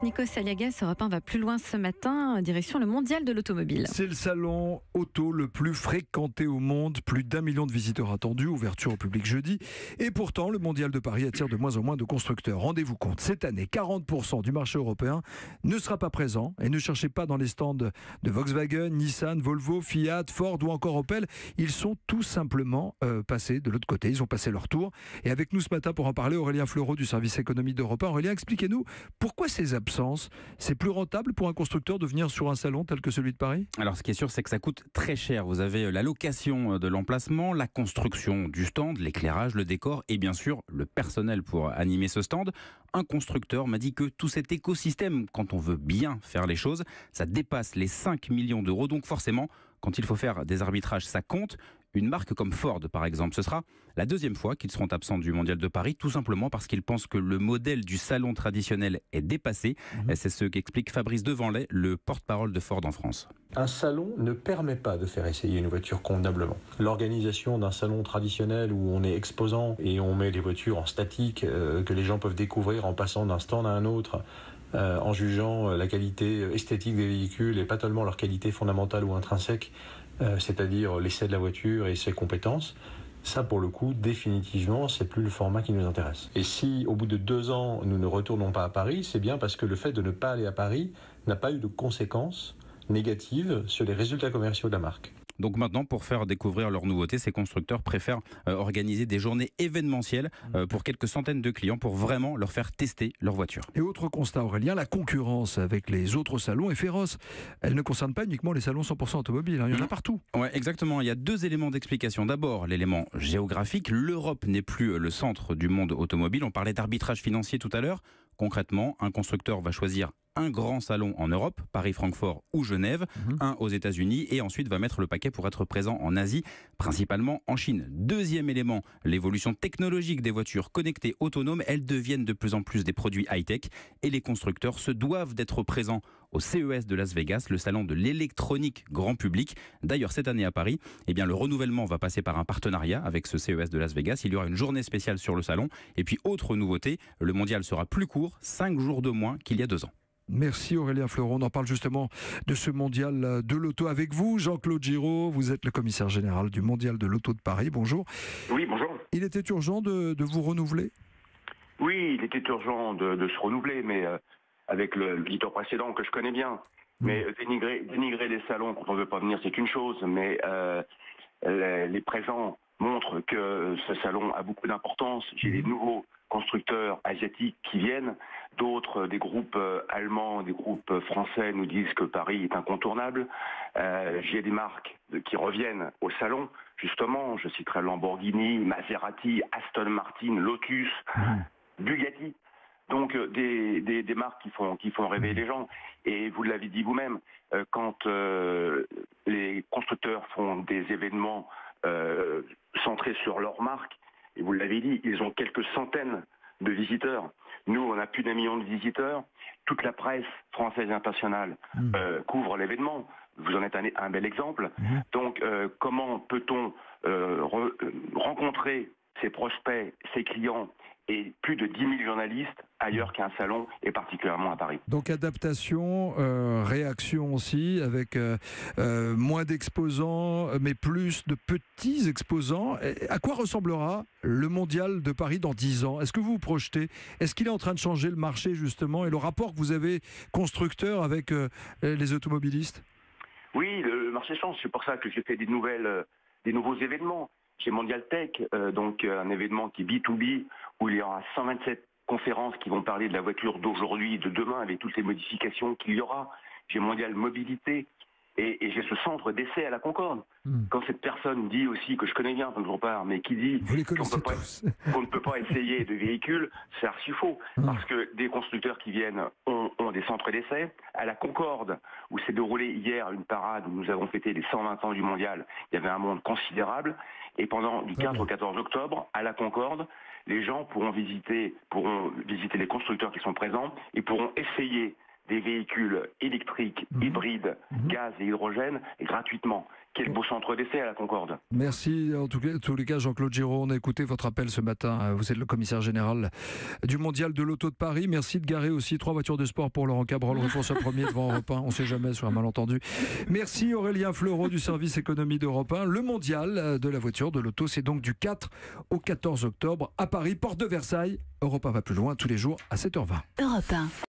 Nico Saliagas, Europe 1 va plus loin ce matin, direction le mondial de l'automobile. C'est le salon auto le plus fréquenté au monde, plus d'1 million de visiteurs attendus, ouverture au public jeudi. Et pourtant, le mondial de Paris attire de moins en moins de constructeurs. Rendez-vous compte, cette année, 40% du marché européen ne sera pas présent. Et ne cherchez pas dans les stands de Volkswagen, Nissan, Volvo, Fiat, Ford ou encore Opel. Ils sont tout simplement passés de l'autre côté. Ils ont passé leur tour. Et avec nous ce matin pour en parler, Aurélien Fleureau du service économie d'Europe 1. Aurélien, expliquez-nous pourquoi ces absences. C'est plus rentable pour un constructeur de venir sur un salon tel que celui de Paris ? Alors ce qui est sûr, c'est que ça coûte très cher. Vous avez la location de l'emplacement, la construction du stand, l'éclairage, le décor et bien sûr le personnel pour animer ce stand. Un constructeur m'a dit que tout cet écosystème, quand on veut bien faire les choses, ça dépasse les 5 millions d'euros. Donc forcément, quand il faut faire des arbitrages, ça compte. Une marque comme Ford, par exemple, ce sera la deuxième fois qu'ils seront absents du Mondial de Paris, tout simplement parce qu'ils pensent que le modèle du salon traditionnel est dépassé. C'est ce qu'explique Fabrice Devanlay, le porte-parole de Ford en France. Un salon ne permet pas de faire essayer une voiture convenablement. L'organisation d'un salon traditionnel où on est exposant et on met les voitures en statique, que les gens peuvent découvrir en passant d'un stand à un autre, en jugeant la qualité esthétique des véhicules et pas tellement leur qualité fondamentale ou intrinsèque, c'est-à-dire l'essai de la voiture et ses compétences, ça pour le coup, définitivement, c'est plus le format qui nous intéresse. Et si au bout de 2 ans, nous ne retournons pas à Paris, c'est bien parce que le fait de ne pas aller à Paris n'a pas eu de conséquences négatives sur les résultats commerciaux de la marque. Donc maintenant, pour faire découvrir leurs nouveautés, ces constructeurs préfèrent organiser des journées événementielles pour quelques centaines de clients pour vraiment leur faire tester leur voiture. Et autre constat, Aurélien, la concurrence avec les autres salons est féroce. Elle ne concerne pas uniquement les salons 100% automobiles, il y en a partout. Ouais, exactement. Il y a 2 éléments d'explication. D'abord, l'élément géographique. L'Europe n'est plus le centre du monde automobile. On parlait d'arbitrage financier tout à l'heure. Concrètement, un constructeur va choisir un grand salon en Europe, Paris, Francfort ou Genève, un aux États-Unis et ensuite va mettre le paquet pour être présent en Asie, principalement en Chine. Deuxième élément, l'évolution technologique des voitures connectées autonomes, elles deviennent de plus en plus des produits high-tech et les constructeurs se doivent d'être présents au CES de Las Vegas, le salon de l'électronique grand public. D'ailleurs, cette année à Paris, le renouvellement va passer par un partenariat avec ce CES de Las Vegas. Il y aura une journée spéciale sur le salon. Et puis, autre nouveauté, le mondial sera plus court, 5 jours de moins qu'il y a 2 ans. Merci Aurélien Fleureau. On en parle justement de ce mondial de l'auto avec vous. Jean-Claude Giraud, vous êtes le commissaire général du mondial de l'auto de Paris. Bonjour. Oui, bonjour. Il était urgent de vous renouveler ? Oui, il était urgent de se renouveler, mais avec le leader précédent que je connais bien. Mais dénigrer les salons quand on ne veut pas venir, c'est une chose, mais les présents montrent que ce salon a beaucoup d'importance. J'ai des nouveaux constructeurs asiatiques qui viennent, d'autres, des groupes allemands, des groupes français nous disent que Paris est incontournable. J'ai des marques qui reviennent au salon, justement, je citerai Lamborghini, Maserati, Aston Martin, Lotus, Bugatti. Donc des marques qui font rêver les gens. Et vous l'avez dit vous-même, quand les constructeurs font des événements centrés sur leur marque, et vous l'avez dit, ils ont quelques centaines de visiteurs. Nous, on a plus d'1 million de visiteurs. Toute la presse française et internationale couvre l'événement. Vous en êtes un bel exemple. Donc, comment peut-on rencontrer ses prospects, ses clients et plus de 10 000 journalistes ailleurs qu'un salon, et particulièrement à Paris. Donc adaptation, réaction aussi, avec moins d'exposants, mais plus de petits exposants. Et à quoi ressemblera le mondial de Paris dans 10 ans ? Est-ce que vous vous projetez ? Est-ce qu'il est en train de changer le marché justement et le rapport que vous avez constructeur avec les automobilistes ? Oui, le marché change. C'est pour ça que j'ai fait des nouveaux événements. Chez Mondial Tech, donc un événement qui est B2B, où il y aura 127 conférences qui vont parler de la voiture d'aujourd'hui, de demain, avec toutes les modifications qu'il y aura. J'ai Mondial Mobilité et j'ai ce centre d'essai à la Concorde. Quand cette personne dit aussi, que je connais bien, d'autre part, mais qui dit qu'on ne peut pas essayer de véhicules, c'est archi faux. Parce que des constructeurs qui viennent ont des centres d'essai. À la Concorde, où s'est déroulé hier une parade où nous avons fêté les 120 ans du mondial, il y avait un monde considérable. Et pendant du 4 au 14 octobre, à la Concorde, les gens pourront visiter les constructeurs qui sont présents et pourront essayer des véhicules électriques, hybrides, gaz et hydrogène gratuitement. Quel beau centre d'essai à la Concorde. Merci en tous les cas Jean-Claude Giraud. On a écouté votre appel ce matin. Vous êtes le commissaire général du Mondial de l'Auto de Paris. Merci de garer aussi 3 voitures de sport pour Laurent Cabrol, rue François 1er devant Europe 1. On ne sait jamais sur un malentendu. Merci Aurélien Fleureau du service économie d'Europe 1. Le Mondial de la voiture de l'auto, c'est donc du 4 au 14 octobre à Paris, porte de Versailles. Europe 1 va plus loin tous les jours à 7h20. Europe 1.